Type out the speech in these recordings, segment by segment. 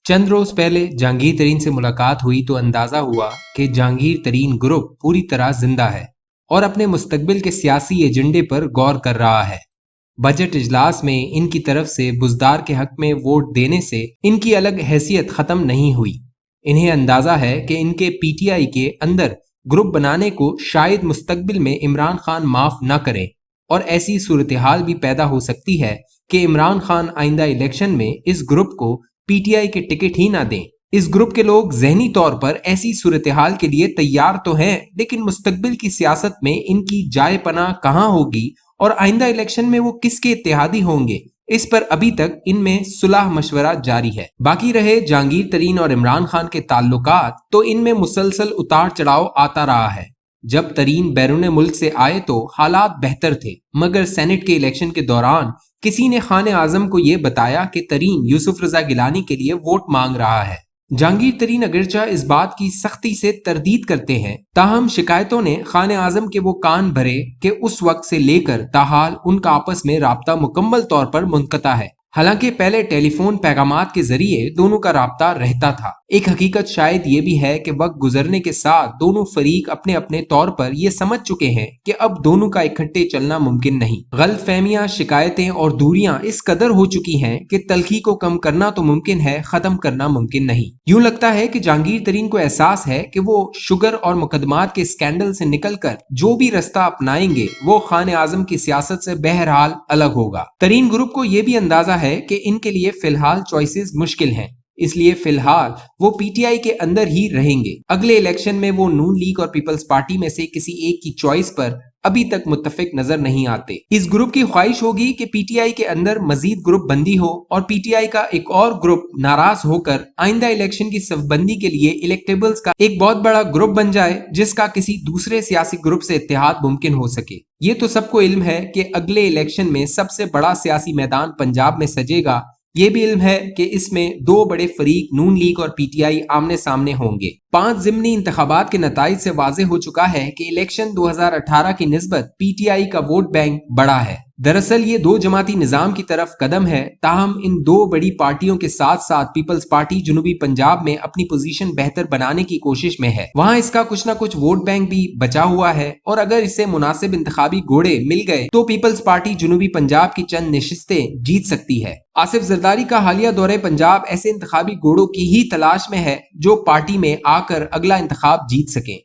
चंद रोज पहले जहांगीर तरीन से मुलाकात हुई तो अंदाजा हुआ कि जहांगीर तरीन ग्रुप पूरी तरह जिंदा है और अपने मुस्तकबिल के सियासी एजेंडे पर गौर कर रहा है। बजट इजलास में इनकी तरफ से बुजदार के हक में वोट देने से इनकी अलग हैसियत खत्म नहीं हुई। इन्हें अंदाजा है कि इनके पीटीआई के अंदर ग्रुप बनाने को शायद मुस्तकबिल में इमरान खान माफ न करें और ऐसी सूरत हाल भी पैदा हो सकती है कि इमरान खान आइंदा इलेक्शन में इस ग्रुप को पीटीआई के टिकट ही ना दें। इस ग्रुप के लोग जहनी तौर पर ऐसी सूरत हाल के लिए तैयार तो हैं, लेकिन मुस्तकबिल की सियासत में इनकी जाए पनाह कहाँ होगी और आइंदा इलेक्शन में वो किसके इत्तेहादी होंगे, इस पर अभी तक इनमें सुलह मशवरा जारी है। बाकी रहे जहांगीर तरीन और इमरान खान के ताल्लुकात, तो इनमें मुसलसल उतार चढ़ाव आता रहा है। जब तरीन बैरून मुल्क से आए तो हालात बेहतर थे, मगर सेनेट के इलेक्शन के दौरान किसी ने खाने आजम को यह बताया कि तरीन यूसुफ रजा गिलानी के लिए वोट मांग रहा है। जहांगीर तरीन अगरचा इस बात की सख्ती से तरदीद करते हैं, ताहम शिकायतों ने खाने आजम के वो कान भरे कि उस वक्त से लेकर ताहाल उनका आपस में राब्ता मुकम्मल तौर पर मुनक़ता है। हालांकि पहले टेलीफोन पैगामात के जरिए दोनों का राब्ता रहता था। एक हकीकत शायद ये भी है कि वक्त गुजरने के साथ दोनों फरीक अपने अपने तौर पर ये समझ चुके हैं कि अब दोनों का इकट्ठे चलना मुमकिन नहीं। गलतफहमियां, शिकायतें और दूरियां इस कदर हो चुकी हैं कि तलखी को कम करना तो मुमकिन है, खत्म करना मुमकिन नहीं। यूं लगता है कि जहांगीर तरीन को एहसास है कि वो शुगर और मुकदमात के स्कैंडल से निकलकर जो भी रास्ता अपनाएंगे वो खाने आजम की सियासत से बहरहाल अलग होगा। तरीन ग्रुप को यह भी अंदाजा है कि इनके लिए फिलहाल चॉइसेस मुश्किल हैं, इसलिए फिलहाल वो पीटीआई के अंदर ही रहेंगे। अगले इलेक्शन में वो नून लीग और पीपल्स पार्टी में से किसी एक की चॉइस पर अभी तक मुत्तफिक नजर नहीं आते। इस ग्रुप की ख्वाहिश होगी कि पीटीआई के अंदर मजीद ग्रुप बंदी हो और पीटीआई का एक और ग्रुप नाराज होकर आइंदा इलेक्शन की सफबंदी के लिए इलेक्टेबल्स का एक बहुत बड़ा ग्रुप बन जाए, जिसका किसी दूसरे सियासी ग्रुप से इत्तेहाद मुमकिन हो सके। ये तो सबको इल्म है कि अगले इलेक्शन में सबसे बड़ा सियासी मैदान पंजाब में सजेगा। ये भी इल्म है कि इसमें दो बड़े फरीक नून लीग और पीटीआई आमने सामने होंगे। 5 ज़िमनी इंतखाबात के नताइज से वाज़ेह हो चुका है कि इलेक्शन 2018 की निस्बत पीटीआई का वोट बैंक बड़ा है। दरअसल ये दो जमाती निजाम की तरफ कदम है, ताहम इन दो बड़ी पार्टियों के साथ साथ पीपल्स पार्टी जुनूबी पंजाब में अपनी पोजीशन बेहतर बनाने की कोशिश में है। वहाँ इसका कुछ न कुछ वोट बैंक भी बचा हुआ है और अगर इससे मुनासिब इंतखाबी घोड़े मिल गए तो पीपल्स पार्टी जुनूबी पंजाब की चंद नशिस्तें जीत सकती है। आसिफ जरदारी का हालिया दौरे पंजाब ऐसे इंतखाबी घोड़ों की ही तलाश में है जो पार्टी में आकर अगला इंतखाब जीत सके।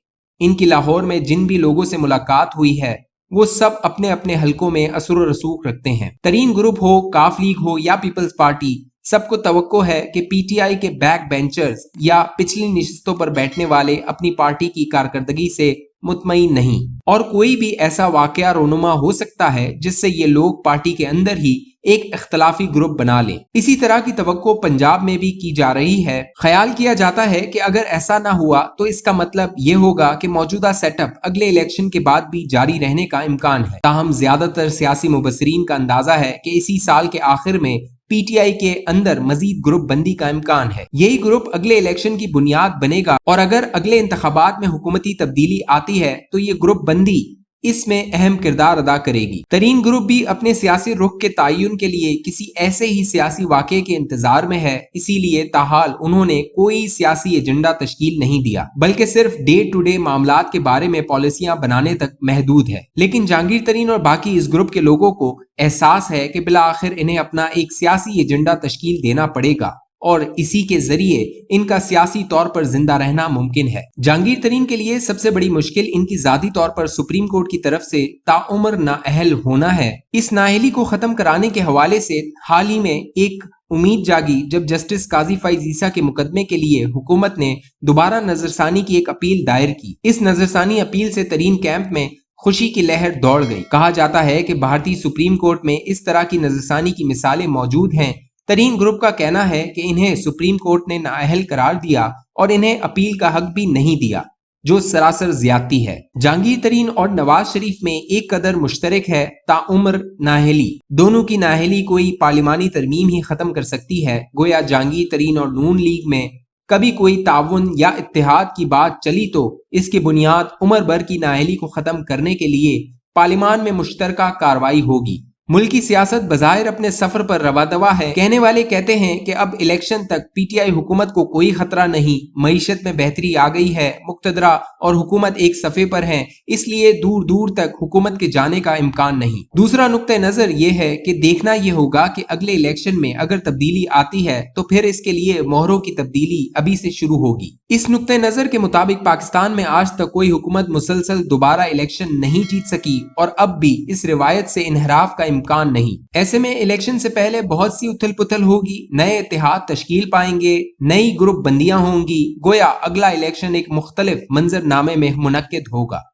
इनकी लाहौर में जिन भी लोगों से मुलाकात हुई है वो सब अपने अपने हलकों में असर व रसूख रखते हैं। तरीन ग्रुप हो, काफ लीग हो या पीपल्स पार्टी, सबको तवक्को है कि पीटीआई के बैक बेंचर्स या पिछली नशिस्तों पर बैठने वाले अपनी पार्टी की कारकर्दगी से मुतमईन नहीं और कोई भी ऐसा वाकया रोनुमा हो सकता है जिससे ये लोग पार्टी के अंदर ही एक इख्तलाफी ग्रुप बना लें। इसी तरह की तवक्को पंजाब में भी की जा रही है। ख्याल किया जाता है कि अगर ऐसा ना हुआ तो इसका मतलब ये होगा कि मौजूदा सेटअप अगले इलेक्शन के बाद भी जारी रहने का इम्कान है। ताहम ज्यादातर सियासी मुबसरीन का अंदाजा है कि इसी साल के आखिर में पीटीआई के अंदर मजीद ग्रुप बंदी का इम्कान है। यही ग्रुप अगले इलेक्शन की बुनियाद बनेगा और अगर अगले इंतखाबात में हुकूमती तब्दीली आती है तो ये ग्रुप बंदी इसमें अहम किरदार अदा करेगी। तरीन ग्रुप भी अपने सियासी रुख के तयन के लिए किसी ऐसे ही सियासी वाक़े के इंतजार में है, इसीलिए ताहाल उन्होंने कोई सियासी एजेंडा तश्कील नहीं दिया, बल्कि सिर्फ डे टू डे मामलात के बारे में पॉलिसियां बनाने तक महदूद है। लेकिन जहांगीर तरीन और बाकी इस ग्रुप के लोगों को एहसास है कि बिला आखिर इन्हें अपना एक सियासी एजेंडा तश्कील देना पड़ेगा और इसी के जरिए इनका सियासी तौर पर जिंदा रहना मुमकिन है। जहांगीर तरीन के लिए सबसे बड़ी मुश्किल इनकी जाती तौर पर सुप्रीम कोर्ट की तरफ से ताउम्र नाअहल होना है। इस नाअहली को खत्म कराने के हवाले से हाल ही में एक उम्मीद जागी जब जस्टिस काजी फैज ईसा के मुकदमे के लिए हुकूमत ने दोबारा नजरसानी की एक अपील दायर की। इस नजरसानी अपील से तरीन कैंप में खुशी की लहर दौड़ गई। कहा जाता है कि भारतीय सुप्रीम कोर्ट में इस तरह की नजरसानी की मिसालें मौजूद हैं। तरीन ग्रुप का कहना है कि इन्हें सुप्रीम कोर्ट ने नाअहल करार दिया और इन्हें अपील का हक भी नहीं दिया, जो सरासर ज्यादती है। जहांगीर तरीन और नवाज शरीफ में एक कदर मुश्तरक है ताउम्र नाअहली। दोनों की नाअहली कोई पार्लिमानी तरमीम ही खत्म कर सकती है। गोया जहांगीर तरीन और नून लीग में कभी कोई ताउन या इत्तेहाद की बात चली तो इसकी बुनियाद उम्र भर की नाअहली को खत्म करने के लिए पार्लिमान में मुश्तरका कार्रवाई होगी। मुल्की सियासत बज़ाहिर अपने सफर पर रवा-दवा है। कहने वाले कहते हैं कि अब इलेक्शन तक पीटीआई हुकूमत को कोई खतरा नहीं, मईशत में बेहतरी आ गई है, मुक्तदरा और हुकूमत एक सफ़े पर हैं, इसलिए दूर दूर तक हुकूमत के जाने का इम्कान नहीं। दूसरा नुक्ता नज़र ये है कि देखना ये होगा कि अगले इलेक्शन में अगर तब्दीली आती है तो फिर इसके लिए मोहरों की तब्दीली अभी से शुरू होगी। इस नुक्ते नज़र के मुताबिक पाकिस्तान में आज तक कोई हुकूमत मुसलसल दोबारा इलेक्शन नहीं जीत सकी और अब भी इस रिवायत से इनहराफ का इम्कान नहीं। ऐसे में इलेक्शन से पहले बहुत सी उथल पुथल होगी, नए इत्तेहाद तश्कील पाएंगे, नई ग्रुप बंदियां होंगी, गोया अगला इलेक्शन एक मुख्तलिफ मंजरनामे में मुनक्किद होगा।